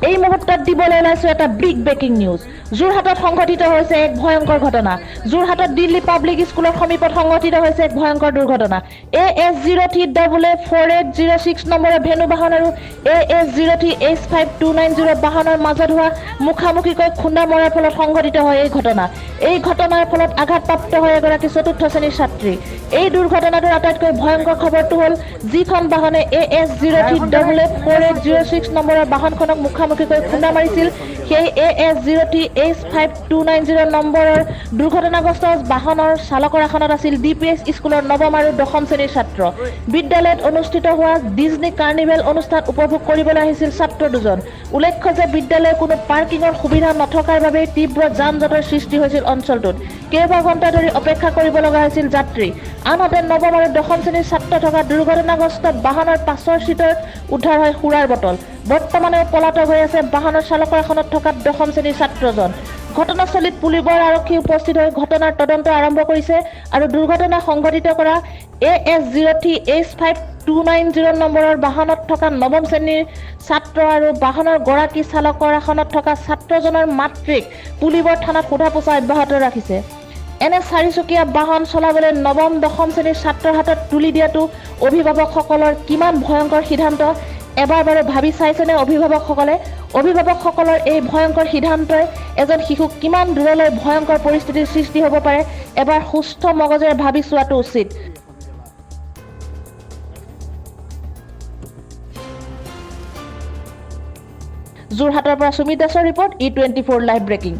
এই মুহূৰ্তত দিবলৈ ওলাইছো এটা বিগ ব্ৰেকিং নিউজ। যোৰহাটত সংঘটিত হৈছে এক ভয়ংকৰ ঘটনা। যোৰহাটত দিল্লী পাব্লিক স্কুলৰ সমীপত সংঘটিত হৈছে এক ভয়ংকৰ দুৰ্ঘটনা। AS03004806 নম্বৰৰ ভেনু বাহন আৰু AS03H5290 বাহনৰ মাজত হোৱা মুখামুখিকৈ খুন্দা মৰাৰ ফলত সংঘটিত হয় এই ঘটনা। এই ঘটনাৰ ফলত আঘাতপ্ৰাপ্ত হয় এগৰাকী চতুৰ্থ শ্ৰেণীৰ ছাত্ৰী। এই দুৰ্ঘটনাটোৰ আটাইতকৈ ভয়ংকৰ খবৰটো হ'ল যিখন বাহনে AS03004806 নম্বৰৰ বাহনখনক মুখামুখিকৈ খুন্দা মাৰিছিল সেই AS03H5290 নম্বৰৰ দুৰ্ঘটনাগ্ৰস্ত বাহনৰ চালকৰ আসনত আছিল DPS স্কুলৰ নৱম আৰু দশম শ্ৰেণীৰ ছাত্ৰ। বিদ্যালয়ত অনুষ্ঠিত হোৱা ডিজনী কাৰ্নিভেল অনুষ্ঠান উপভোগ কৰিবলৈ আহিছিল ছাত্ৰ দুজন। উল্লেখ্য যে বিদ্যালয়ৰ কোনো পাৰ্কিঙৰ সুবিধা নথকাৰ বাবে তীব্ৰ যান জঁটৰ সৃষ্টি হৈছিল অঞ্চলটোত। কেইবা ঘণ্টা ধৰি অপেক্ষা কৰিব লগা হৈছিল যাত্ৰী। আনহাতে নৱম আৰু দশম শ্ৰেণীৰ ছাত্ৰ থকা দুৰ্ঘটনাগ্ৰস্ত বাহনৰ পাছৰ চিটত উদ্ধাৰ হয় সুৰাৰ বটল। বৰ্তমানেও পলাতক হৈ আছে বাহনৰ চালকৰ আসনত থকা দশম শ্ৰেণীৰ ছাত্ৰজন। ঘটনাস্থলীত পুলিবৰ আৰক্ষী উপস্থিত হৈ ঘটনাৰ তদন্ত আৰম্ভ কৰিছে আৰু দুৰ্ঘটনা সংঘটিত কৰা AS03H5290 নম্বৰৰ বাহনত থকা নৱম শ্ৰেণীৰ ছাত্ৰ আৰু বাহনৰ গৰাকী চালকৰ আসনত থকা ছাত্ৰজনৰ মাতৃক পুলিবৰ থানাত সোধা পোছা অব্যাহত ৰাখিছে। এনে চাৰিচকীয়া বাহন চলাবলৈ নৱম দশম শ্ৰেণীৰ ছাত্ৰৰ হাতত তুলি দিয়াটো অভিভাৱকসকলৰ কিমান ভয়ংকৰ সিদ্ধান্ত এবাৰ বাৰু ভাবি চাইছেনে অভিভাৱকসকলে? অভিভাৱকসকলৰ এই ভয়ংকৰ সিদ্ধান্তই এজন শিশুক কিমান দূৰলৈ ভয়ংকৰ পৰিস্থিতিৰ সৃষ্টি হ'ব পাৰে এবাৰ সুস্থ মগজেৰে ভাবি চোৱাটো উচিত। যোৰহাটৰ পৰা সুমিত দাসৰ ৰিপৰ্ট E24 লাইভ ব্ৰেকিং।